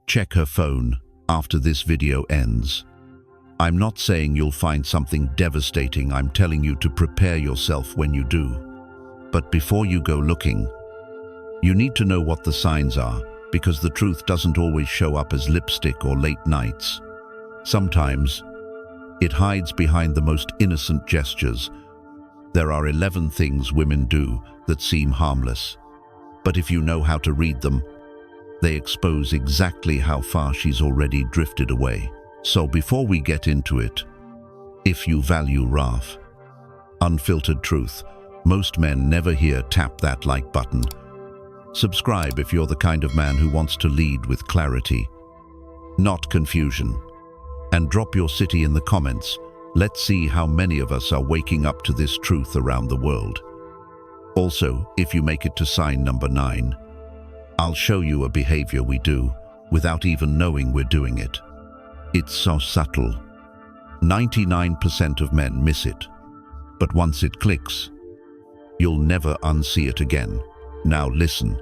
Check her phone after this video ends. I'm not saying you'll find something devastating, I'm telling you to prepare yourself when you do. But before you go looking, you need to know what the signs are, because the truth doesn't always show up as lipstick or late nights. Sometimes, it hides behind the most innocent gestures. There are 11 things women do that seem harmless, but if you know how to read them, they expose exactly how far she's already drifted away. So before we get into it, if you value RAF, unfiltered truth, most men never hear tap that like button. Subscribe if you're the kind of man who wants to lead with clarity, not confusion. And drop your city in the comments. Let's see how many of us are waking up to this truth around the world. Also, if you make it to sign number 9, I'll show you a behavior we do without even knowing we're doing it. It's so subtle. 99% of men miss it. But once it clicks, you'll never unsee it again. Now listen.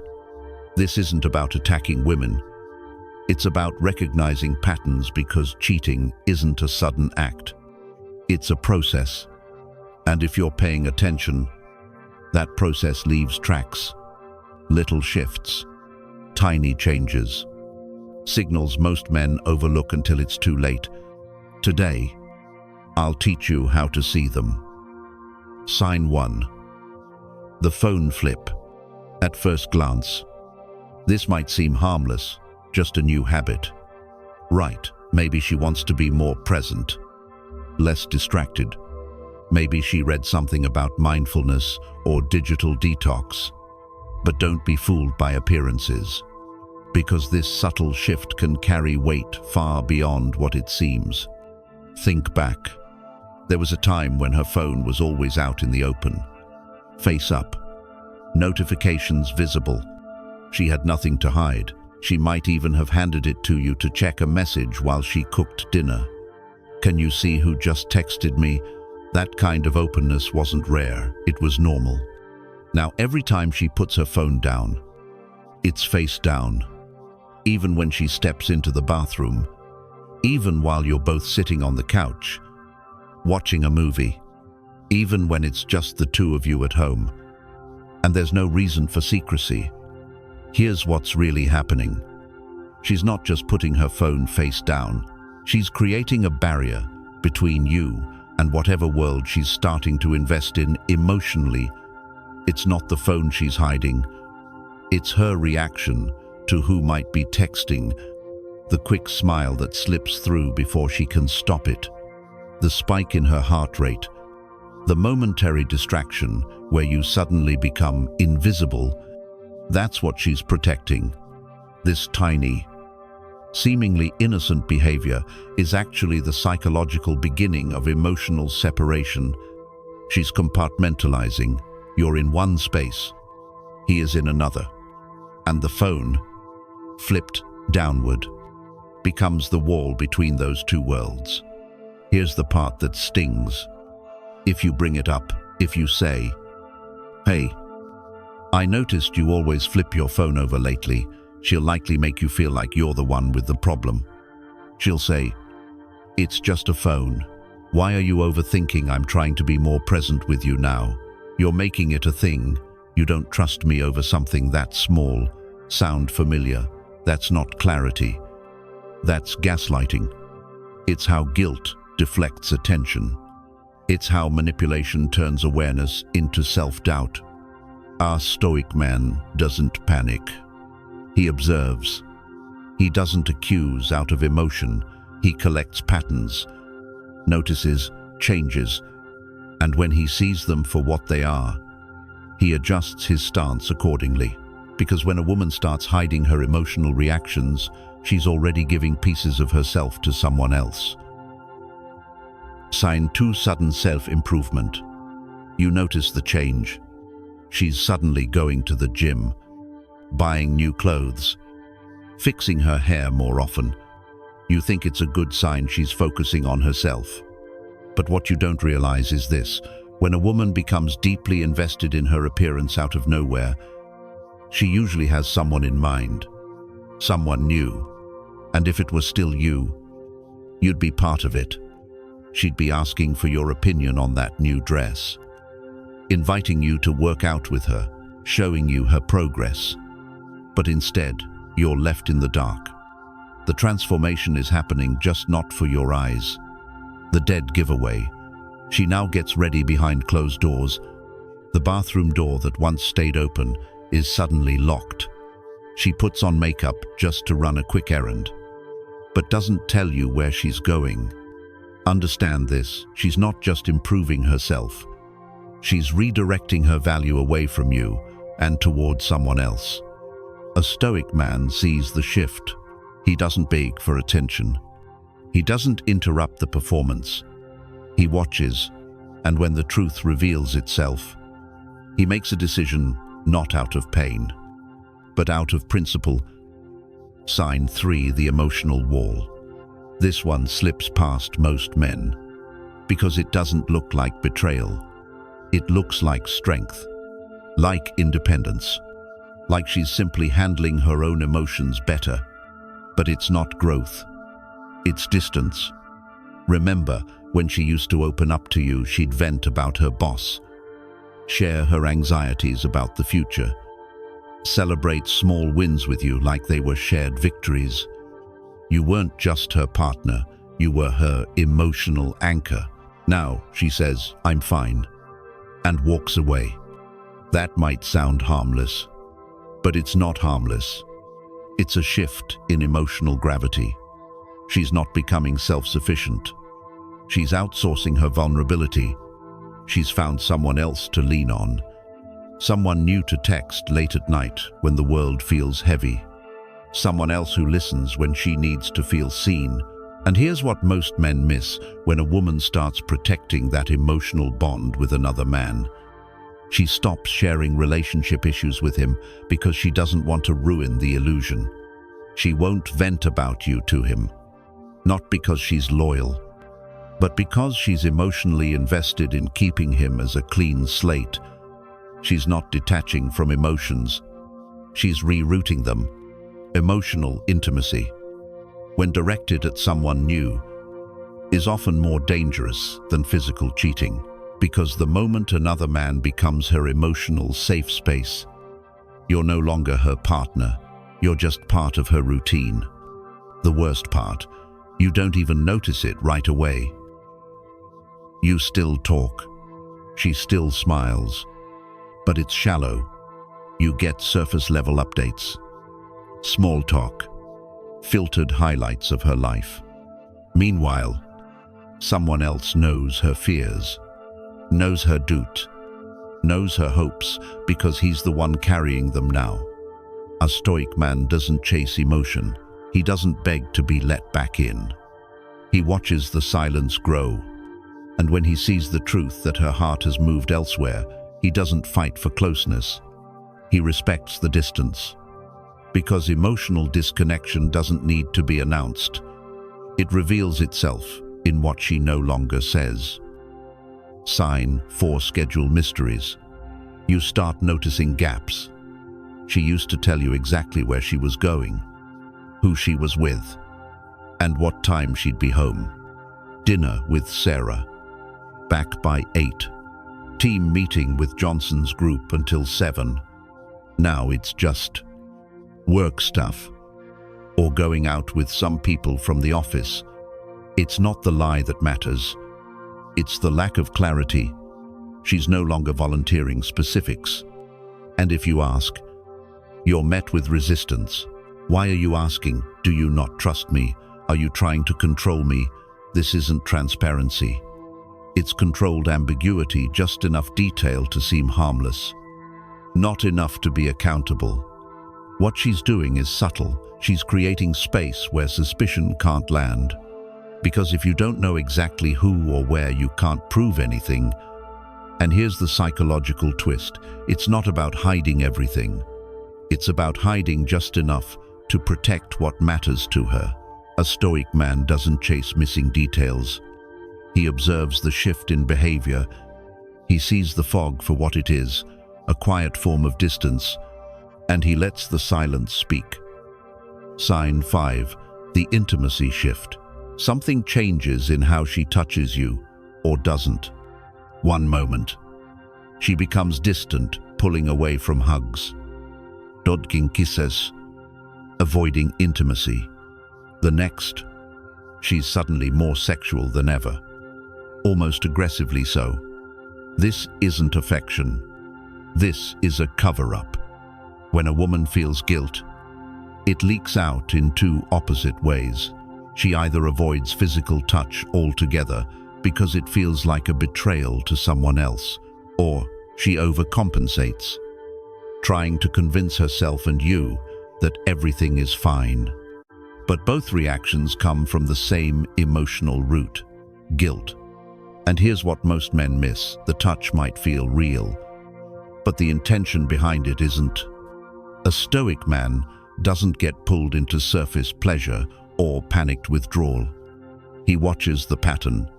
This isn't about attacking women. It's about recognizing patterns, because cheating isn't a sudden act. It's a process. And if you're paying attention, that process leaves tracks, little shifts, tiny changes, signals most men overlook until it's too late. Today, I'll teach you how to see them. Sign 1. The phone flip. At first glance, this might seem harmless, just a new habit. Right, maybe she wants to be more present, less distracted. Maybe she read something about mindfulness or digital detox. But don't be fooled by appearances, because this subtle shift can carry weight far beyond what it seems. Think back. There was a time when her phone was always out in the open, face up, notifications visible. She had nothing to hide. She might even have handed it to you to check a message while she cooked dinner. Can you see who just texted me? That kind of openness wasn't rare, it was normal. Now every time she puts her phone down, it's face down. Even when she steps into the bathroom, even while you're both sitting on the couch, watching a movie, even when it's just the two of you at home. And there's no reason for secrecy. Here's what's really happening. She's not just putting her phone face down. She's creating a barrier between you and whatever world she's starting to invest in emotionally. It's not the phone she's hiding. It's her reaction to who might be texting, the quick smile that slips through before she can stop it, the spike in her heart rate, the momentary distraction where you suddenly become invisible. That's what she's protecting. This tiny, seemingly innocent behavior is actually the psychological beginning of emotional separation. She's compartmentalizing. You're in one space, he is in another. And the phone, flipped downward, becomes the wall between those two worlds. Here's the part that stings. If you bring it up, if you say, "Hey, I noticed you always flip your phone over lately," she'll likely make you feel like you're the one with the problem. She'll say, "It's just a phone. Why are you overthinking? I'm trying to be more present with you now. You're making it a thing. You don't trust me over something that small." Sound familiar? That's not clarity. That's gaslighting. It's how guilt deflects attention. It's how manipulation turns awareness into self-doubt. Our Stoic man doesn't panic. He observes. He doesn't accuse out of emotion. He collects patterns, notices, changes, and when he sees them for what they are, he adjusts his stance accordingly. Because when a woman starts hiding her emotional reactions, she's already giving pieces of herself to someone else. Sign 2. Sudden self-improvement. You notice the change. She's suddenly going to the gym, buying new clothes, fixing her hair more often. You think it's a good sign she's focusing on herself. But what you don't realize is this: when a woman becomes deeply invested in her appearance out of nowhere, she usually has someone in mind, someone new, And if it was still you, you'd be part of it. She'd be asking for your opinion on that new dress, inviting you to work out with her, showing you her progress. But instead, you're left in the dark. The transformation is happening, just not for your eyes. The dead giveaway. She now gets ready behind closed doors. The bathroom door that once stayed open is suddenly locked. She puts on makeup just to run a quick errand, but doesn't tell you where she's going. Understand this, she's not just improving herself. She's redirecting her value away from you and towards someone else. A Stoic man sees the shift. He doesn't beg for attention. He doesn't interrupt the performance. He watches, and when the truth reveals itself, he makes a decision not out of pain, but out of principle. Sign 3, the emotional wall. This one slips past most men because it doesn't look like betrayal. It looks like strength, like independence, like she's simply handling her own emotions better. But it's not growth, it's distance. Remember, when she used to open up to you, she'd vent about her boss, share her anxieties about the future, celebrate small wins with you like they were shared victories. You weren't just her partner, you were her emotional anchor. Now she says, "I'm fine," and walks away. That might sound harmless, but it's not harmless. It's a shift in emotional gravity. She's not becoming self-sufficient. She's outsourcing her vulnerability. She's found someone else to lean on, someone new to text late at night when the world feels heavy, someone else who listens when she needs to feel seen. And here's what most men miss when a woman starts protecting that emotional bond with another man. She stops sharing relationship issues with him because she doesn't want to ruin the illusion. She won't vent about you to him, not because she's loyal, but because she's emotionally invested in keeping him as a clean slate. She's not detaching from emotions, she's rerouting them. Emotional intimacy, when directed at someone new, is often more dangerous than physical cheating, because the moment another man becomes her emotional safe space, you're no longer her partner, you're just part of her routine. The worst part, you don't even notice it right away. You still talk, she still smiles, but it's shallow. You get surface-level updates, small talk, filtered highlights of her life. Meanwhile, someone else knows her fears, knows her doute, knows her hopes, because he's the one carrying them now. A Stoic man doesn't chase emotion. He doesn't beg to be let back in. He watches the silence grow, and when he sees the truth that her heart has moved elsewhere, he doesn't fight for closeness. He respects the distance, because emotional disconnection doesn't need to be announced. It reveals itself in what she no longer says. Sign 4, schedule mysteries. You start noticing gaps. She used to tell you exactly where she was going, who she was with, and what time she'd be home. Dinner with Sarah, back by 8. Team meeting with Johnson's group until 7. Now it's just work stuff, or going out with some people from the office. It's not the lie that matters, it's the lack of clarity. She's no longer volunteering specifics. And if you ask, you're met with resistance. Why are you asking? Do you not trust me? Are you trying to control me? This isn't transparency. It's controlled ambiguity, just enough detail to seem harmless, not enough to be accountable. What she's doing is subtle. She's creating space where suspicion can't land. Because if you don't know exactly who or where, you can't prove anything. And here's the psychological twist. It's not about hiding everything. It's about hiding just enough to protect what matters to her. A Stoic man doesn't chase missing details. He observes the shift in behavior. He sees the fog for what it is, a quiet form of distance, and he lets the silence speak. Sign 5, The intimacy shift. Something changes in how she touches you, or doesn't. One moment, she becomes distant, pulling away from hugs. Dodging kisses, avoiding intimacy. The next, she's suddenly more sexual than ever, almost aggressively so. This isn't affection. This is a cover-up. When a woman feels guilt, it leaks out in two opposite ways. She either avoids physical touch altogether because it feels like a betrayal to someone else, or she overcompensates, trying to convince herself and you that everything is fine. But both reactions come from the same emotional root, guilt. And here's what most men miss: the touch might feel real, but the intention behind it isn't. A Stoic man doesn't get pulled into surface pleasure or panicked withdrawal. He watches the pattern.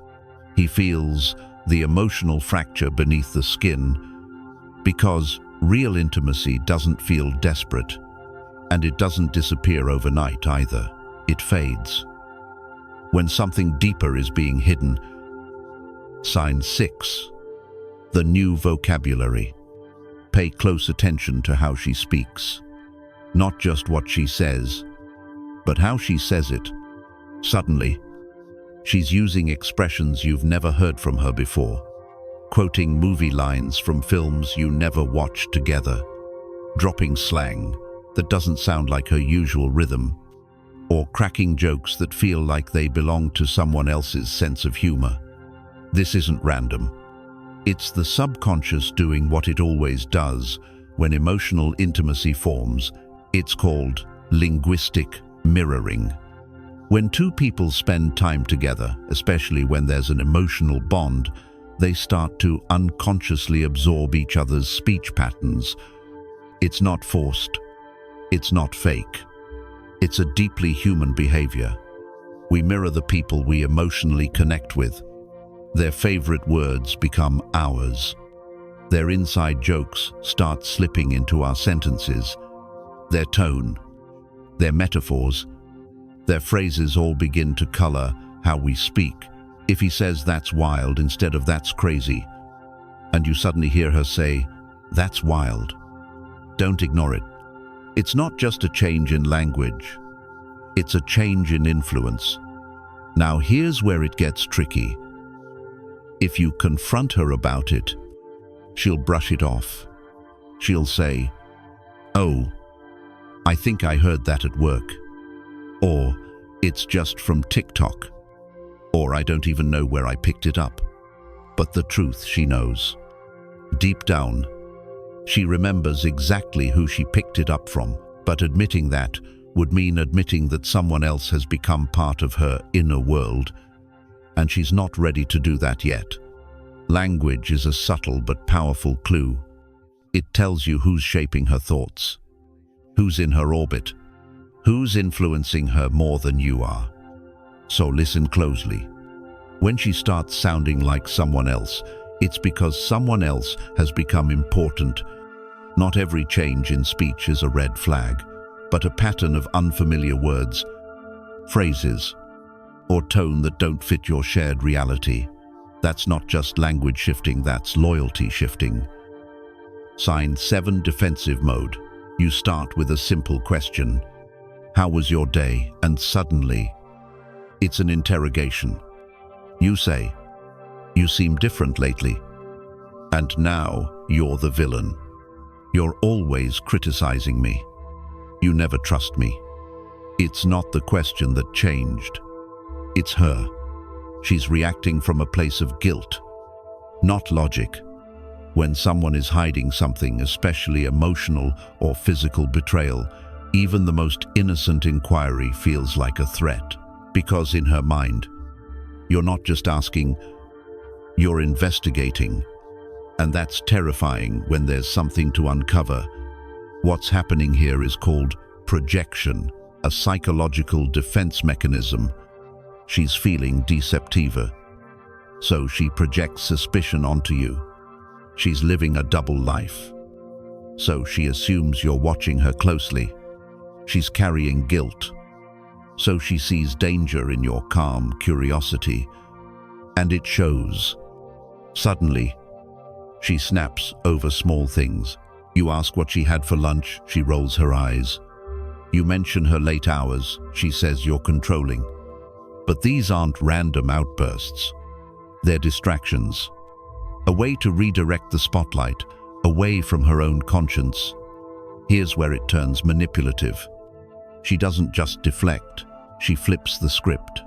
He feels the emotional fracture beneath the skin, because real intimacy doesn't feel desperate, and it doesn't disappear overnight either. It fades. When something deeper is being hidden. Sign 6. The new vocabulary. Pay close attention to how she speaks. Not just what she says, but how she says it. Suddenly, she's using expressions you've never heard from her before, quoting movie lines from films you never watched together, dropping slang that doesn't sound like her usual rhythm, or cracking jokes that feel like they belong to someone else's sense of humor. This isn't random. It's the subconscious doing what it always does when emotional intimacy forms. It's called linguistic mirroring. When two people spend time together, especially when there's an emotional bond, they start to unconsciously absorb each other's speech patterns. It's not forced. It's not fake. It's a deeply human behavior. We mirror the people we emotionally connect with. Their favorite words become ours. Their inside jokes start slipping into our sentences. Their tone, their metaphors, their phrases all begin to color how we speak. If he says "that's wild" instead of "that's crazy," and you suddenly hear her say, "that's wild," don't ignore it. It's not just a change in language. It's a change in influence. Now here's where it gets tricky. If you confront her about it, she'll brush it off. She'll say, "Oh, I think I heard that at work," or "it's just from TikTok," or "I don't even know where I picked it up." But the truth, she knows. Deep down, she remembers exactly who she picked it up from, but admitting that would mean admitting that someone else has become part of her inner world, and she's not ready to do that yet. Language is a subtle but powerful clue. It tells you who's shaping her thoughts, who's in her orbit, who's influencing her more than you are. So listen closely. When she starts sounding like someone else, it's because someone else has become important. Not every change in speech is a red flag, but a pattern of unfamiliar words, phrases, or tone that don't fit your shared reality. That's not just language shifting, that's loyalty shifting. Sign 7, defensive mode. You start with a simple question. How was your day? And suddenly, it's an interrogation. You say, "You seem different lately." And now you're the villain. You're always criticizing me. You never trust me. It's not the question that changed. It's her. She's reacting from a place of guilt, not logic. When someone is hiding something, especially emotional or physical betrayal, even the most innocent inquiry feels like a threat. Because in her mind, you're not just asking, you're investigating. And that's terrifying when there's something to uncover. What's happening here is called projection, a psychological defense mechanism. She's feeling deceptiva, so she projects suspicion onto you. She's living a double life, so she assumes you're watching her closely. She's carrying guilt, So she sees danger in your calm curiosity, and it shows. Suddenly, she snaps over small things. You ask what she had for lunch, she rolls her eyes. You mention her late hours, she says you're controlling. But these aren't random outbursts. They're distractions. A way to redirect the spotlight away from her own conscience. Here's where it turns manipulative. She doesn't just deflect, she flips the script.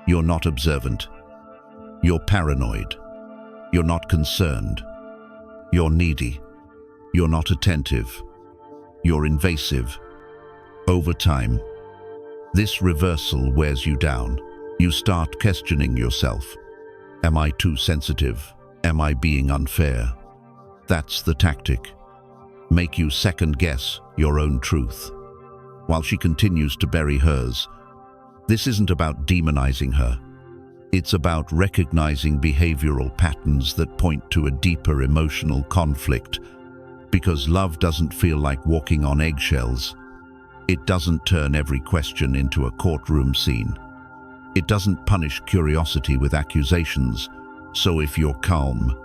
You're not observant. You're paranoid. You're not concerned. You're needy. You're not attentive. You're invasive. Over time, this reversal wears you down. You start questioning yourself. Am I too sensitive? Am I being unfair? That's the tactic. Make you second-guess your own truth. While she continues to bury hers, this isn't about demonizing her. It's about recognizing behavioral patterns that point to a deeper emotional conflict. Because love doesn't feel like walking on eggshells. It doesn't turn every question into a courtroom scene. It doesn't punish curiosity with accusations. So if you're calm,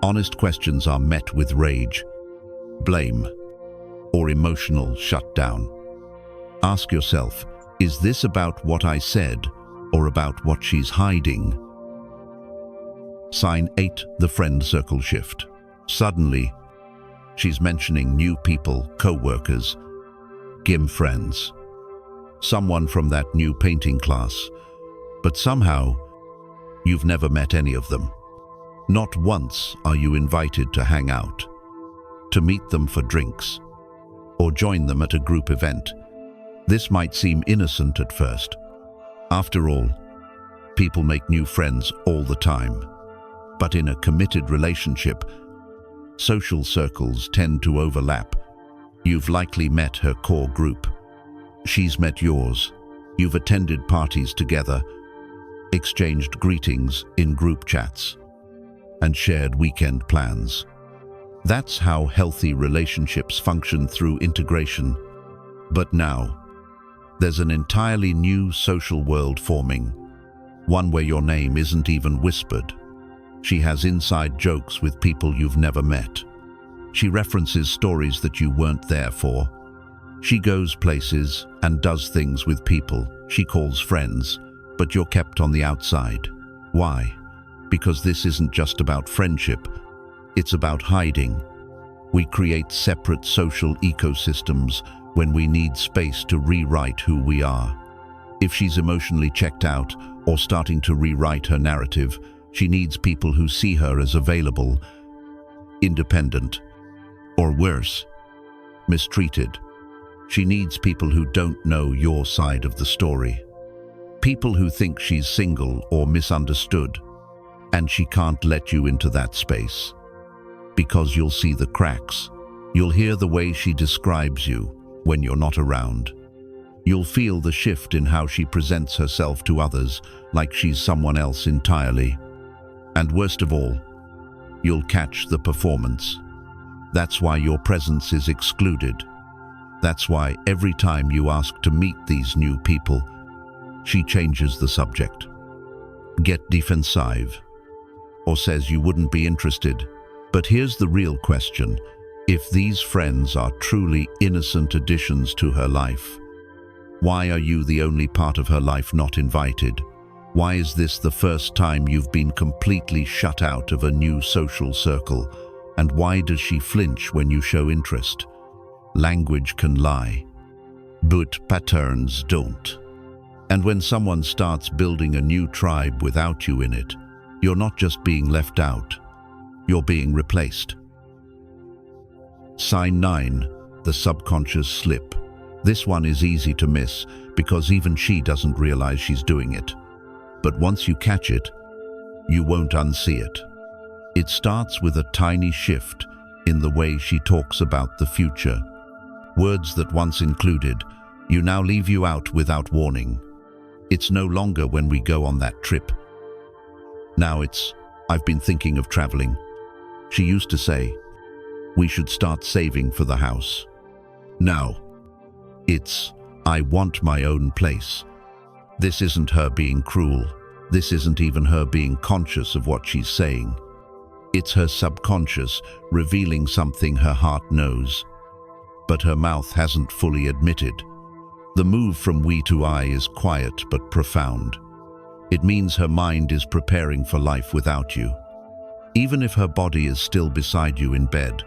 honest questions are met with rage, blame, or emotional shutdown. Ask yourself, is this about what I said or about what she's hiding? Sign 8, the friend circle shift. Suddenly, she's mentioning new people, co-workers, gym friends, someone from that new painting class, but somehow you've never met any of them. Not once are you invited to hang out, to meet them for drinks, or join them at a group event. This might seem innocent at first. After all, people make new friends all the time. But in a committed relationship, social circles tend to overlap. You've likely met her core group. She's met yours. You've attended parties together, exchanged greetings in group chats, and shared weekend plans. That's how healthy relationships function through integration. But now, there's an entirely new social world forming, one where your name isn't even whispered. She has inside jokes with people you've never met. She references stories that you weren't there for. She goes places and does things with people she calls friends, but you're kept on the outside. Why? Because this isn't just about friendship, it's about hiding. We create separate social ecosystems when we need space to rewrite who we are. If she's emotionally checked out or starting to rewrite her narrative, she needs people who see her as available, independent, or worse, mistreated. She needs people who don't know your side of the story. People who think she's single or misunderstood, and she can't let you into that space. Because you'll see the cracks. You'll hear the way she describes you when you're not around. You'll feel the shift in how she presents herself to others, like she's someone else entirely. And worst of all, you'll catch the performance. That's why your presence is excluded. That's why every time you ask to meet these new people, she changes the subject, get defensive, or says you wouldn't be interested. But here's the real question. If these friends are truly innocent additions to her life, why are you the only part of her life not invited? Why is this the first time you've been completely shut out of a new social circle? And why does she flinch when you show interest? Language can lie, but patterns don't. And when someone starts building a new tribe without you in it, you're not just being left out, you're being replaced. Sign 9, the subconscious slip. This one is easy to miss because even she doesn't realize she's doing it. But once you catch it, you won't unsee it. It starts with a tiny shift in the way she talks about the future. Words that once included, you now leave you out without warning. It's no longer when we go on that trip. Now it's, I've been thinking of traveling. She used to say, we should start saving for the house. Now, it's, I want my own place. This isn't her being cruel. This isn't even her being conscious of what she's saying. It's her subconscious revealing something her heart knows, but her mouth hasn't fully admitted. The move from we to I is quiet but profound. It means her mind is preparing for life without you, even if her body is still beside you in bed.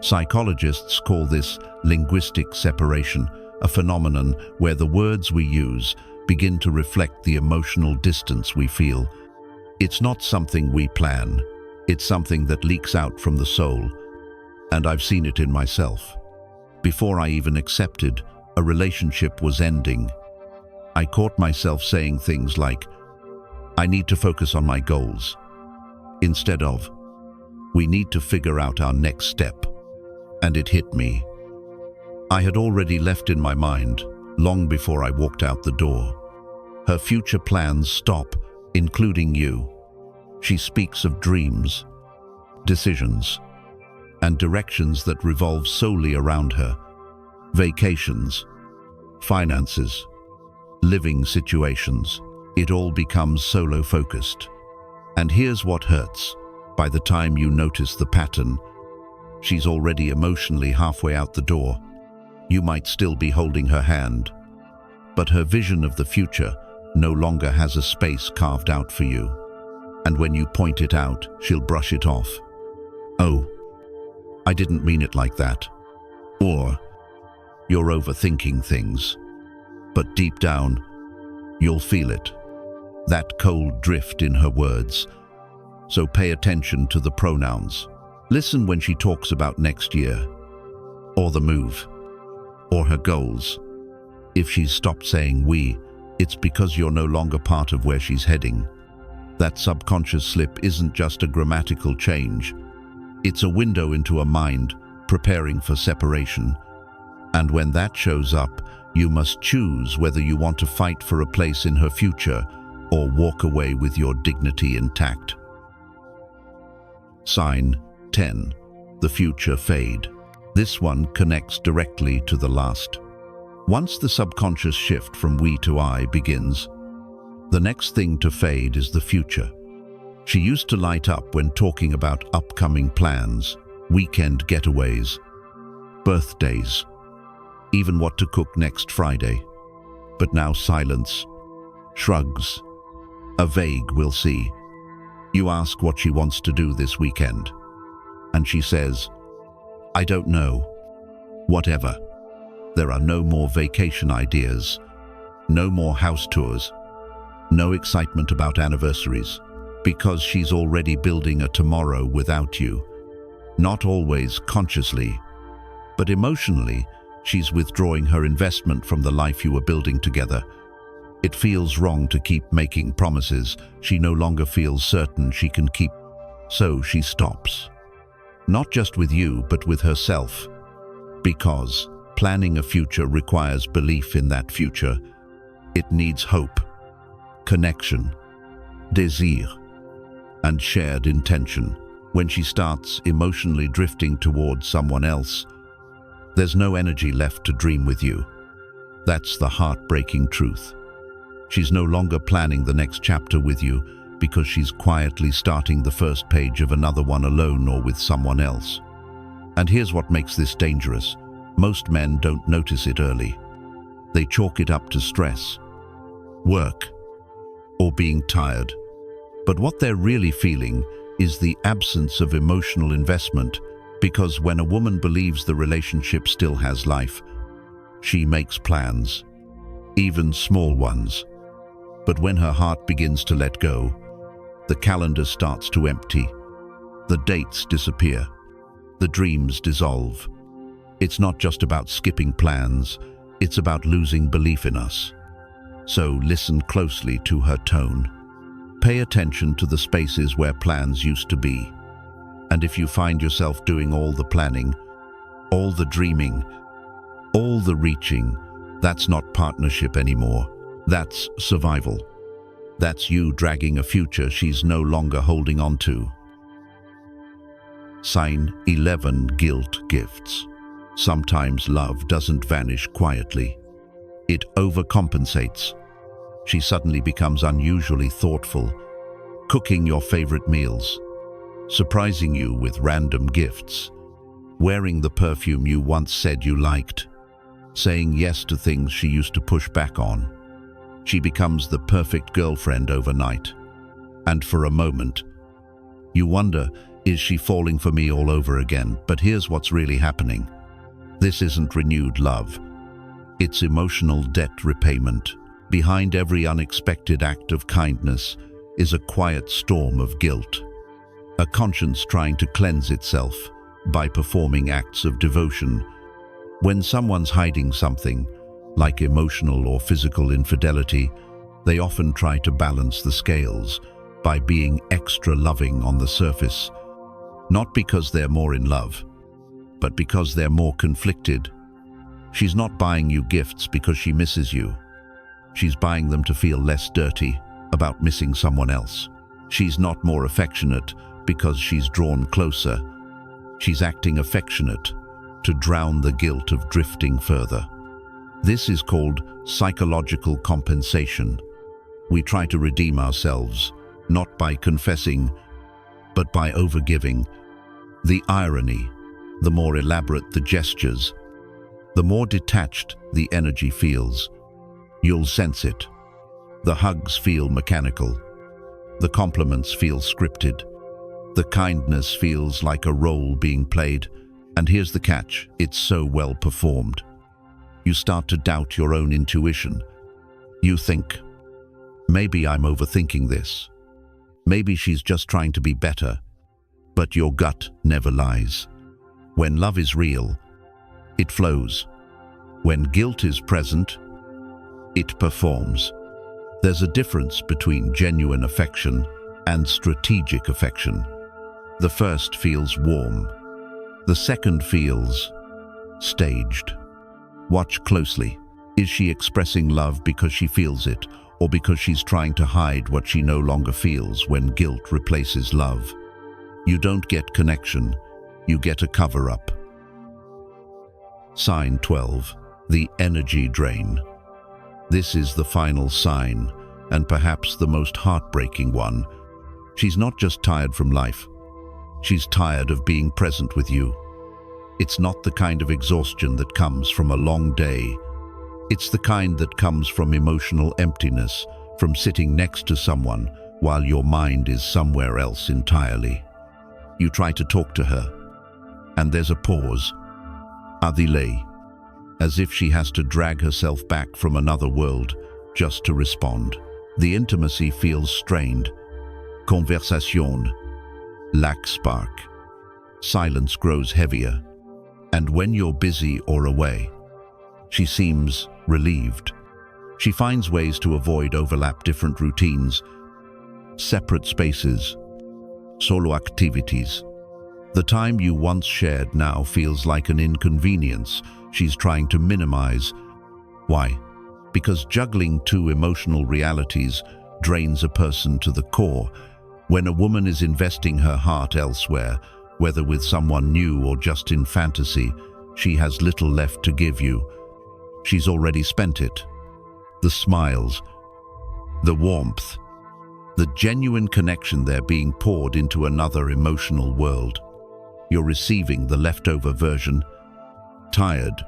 Psychologists call this linguistic separation, a phenomenon where the words we use begin to reflect the emotional distance we feel. It's not something we plan. It's something that leaks out from the soul. And I've seen it in myself. Before I even accepted a relationship was ending, I caught myself saying things like, "I need to focus on my goals," instead of, "We need to figure out our next step." And it hit me. I had already left in my mind, long before I walked out the door. Her future plans stop, including you. She speaks of dreams, decisions, and directions that revolve solely around her. Vacations, finances, living situations. It all becomes solo-focused. And here's what hurts. By the time you notice the pattern, she's already emotionally halfway out the door. You might still be holding her hand, but her vision of the future no longer has a space carved out for you. And when you point it out, she'll brush it off. "Oh, I didn't mean it like that." Or, "You're overthinking things." But deep down, you'll feel it. That cold drift in her words. So pay attention to the pronouns. Listen when she talks about next year, or the move, or her goals. If she's stopped saying we, it's because you're no longer part of where she's heading. That subconscious slip isn't just a grammatical change. It's a window into a mind preparing for separation. And when that shows up, you must choose whether you want to fight for a place in her future or walk away with your dignity intact. Sign 10. The future fade. This one connects directly to the last. Once the subconscious shift from we to I begins, the next thing to fade is the future. She used to light up when talking about upcoming plans, weekend getaways, birthdays, even what to cook next Friday. But now silence, shrugs, a vague "we'll see." You ask what she wants to do this weekend, and she says, "I don't know." Whatever. There are no more vacation ideas, no more house tours, no excitement about anniversaries, because she's already building a tomorrow without you. Not always consciously, but emotionally, she's withdrawing her investment from the life you were building together. It feels wrong to keep making promises she no longer feels certain she can keep, so she stops. Not just with you, but with herself. Because planning a future requires belief in that future. It needs hope, connection, désir, and shared intention. When she starts emotionally drifting towards someone else, there's no energy left to dream with you. That's the heartbreaking truth. She's no longer planning the next chapter with you because she's quietly starting the first page of another one alone or with someone else. And here's what makes this dangerous. Most men don't notice it early. They chalk it up to stress, work, or being tired. But what they're really feeling is the absence of emotional investment, because when a woman believes the relationship still has life, she makes plans, even small ones. But when her heart begins to let go, the calendar starts to empty, the dates disappear, the dreams dissolve. It's not just about skipping plans, it's about losing belief in us. So listen closely to her tone. Pay attention to the spaces where plans used to be. And if you find yourself doing all the planning, all the dreaming, all the reaching, that's not partnership anymore. That's survival. That's you dragging a future she's no longer holding on to. Sign 11. Guilt gifts. Sometimes love doesn't vanish quietly. It overcompensates. She suddenly becomes unusually thoughtful, cooking your favorite meals, surprising you with random gifts, wearing the perfume you once said you liked, saying yes to things she used to push back on. She becomes the perfect girlfriend overnight. And for a moment, you wonder, is she falling for me all over again? But here's what's really happening. This isn't renewed love. It's emotional debt repayment. Behind every unexpected act of kindness is a quiet storm of guilt, a conscience trying to cleanse itself by performing acts of devotion. When someone's hiding something, like emotional or physical infidelity, they often try to balance the scales by being extra loving on the surface, not because they're more in love, but because they're more conflicted. She's not buying you gifts because she misses you. She's buying them to feel less dirty about missing someone else. She's not more affectionate because she's drawn closer. She's acting affectionate to drown the guilt of drifting further. This is called psychological compensation. We try to redeem ourselves, not by confessing, but by overgiving. The irony, the more elaborate the gestures, the more detached the energy feels. You'll sense it. The hugs feel mechanical. The compliments feel scripted. The kindness feels like a role being played. And here's the catch, it's so well performed. You start to doubt your own intuition. You think, maybe I'm overthinking this. Maybe she's just trying to be better. But your gut never lies. When love is real, it flows. When guilt is present, it performs. There's a difference between genuine affection and strategic affection. The first feels warm. The second feels staged. Watch closely. Is she expressing love because she feels it, or because she's trying to hide what she no longer feels when guilt replaces love? You don't get connection, you get a cover-up. Sign 12. The energy drain. This is the final sign, and perhaps the most heartbreaking one. She's not just tired from life. She's tired of being present with you. It's not the kind of exhaustion that comes from a long day. It's the kind that comes from emotional emptiness, from sitting next to someone while your mind is somewhere else entirely. You try to talk to her, and there's a pause, a delay, as if she has to drag herself back from another world just to respond. The intimacy feels strained. Conversation lacks spark. Silence grows heavier. And when you're busy or away, she seems relieved. She finds ways to avoid overlap, different routines, separate spaces, solo activities. The time you once shared now feels like an inconvenience she's trying to minimize. Why? Because juggling two emotional realities drains a person to the core. When a woman is investing her heart elsewhere, whether with someone new or just in fantasy, she has little left to give you. She's already spent it. The smiles, the warmth, the genuine connection there being poured into another emotional world. You're receiving the leftover version, tired,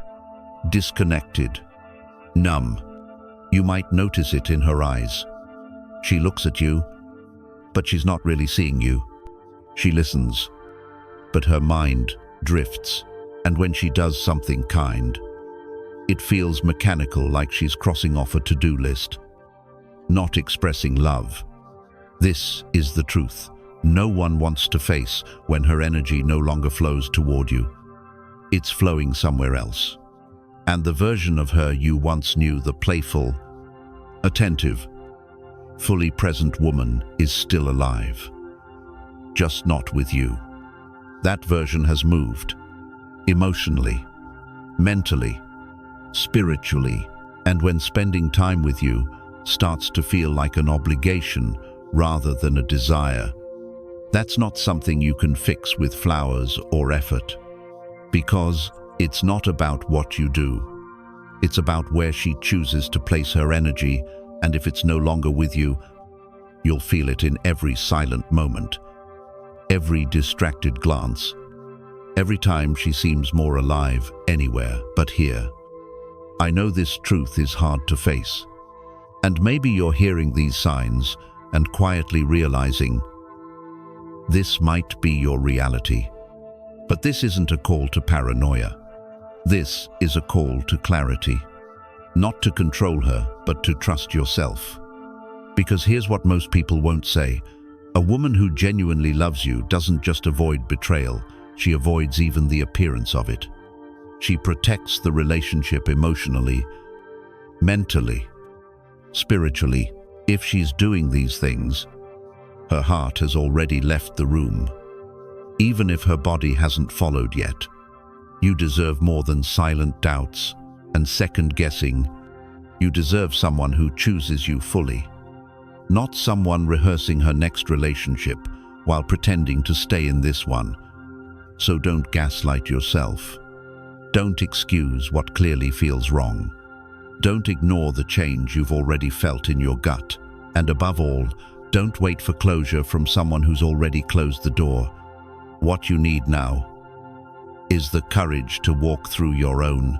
disconnected, numb. You might notice it in her eyes. She looks at you, but she's not really seeing you. She listens, but her mind drifts, and when she does something kind, it feels mechanical, like she's crossing off a to-do list, not expressing love. This is the truth no one wants to face when her energy no longer flows toward you. It's flowing somewhere else. And the version of her you once knew, the playful, attentive, fully present woman, is still alive. Just not with you. That version has moved. Emotionally, mentally, spiritually, and when spending time with you starts to feel like an obligation rather than a desire. That's not something you can fix with flowers or effort, because it's not about what you do. It's about where she chooses to place her energy, and if it's no longer with you, you'll feel it in every silent moment, every distracted glance, every time she seems more alive anywhere but here. I know this truth is hard to face, and maybe you're hearing these signs and quietly realizing this might be your reality. But this isn't a call to paranoia. This is a call to clarity. Not to control her, but to trust yourself. Because here's what most people won't say. A woman who genuinely loves you doesn't just avoid betrayal, she avoids even the appearance of it. She protects the relationship emotionally, mentally, spiritually. If she's doing these things, her heart has already left the room. Even if her body hasn't followed yet, you deserve more than silent doubts and second guessing. You deserve someone who chooses you fully, not someone rehearsing her next relationship while pretending to stay in this one. So don't gaslight yourself. Don't excuse what clearly feels wrong. Don't ignore the change you've already felt in your gut. And above all, don't wait for closure from someone who's already closed the door. What you need now is the courage to walk through your own.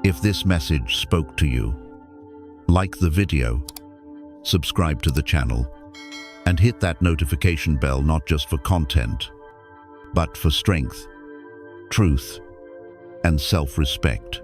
If this message spoke to you, like the video, subscribe to the channel, and hit that notification bell not just for content, but for strength, truth, and self-respect.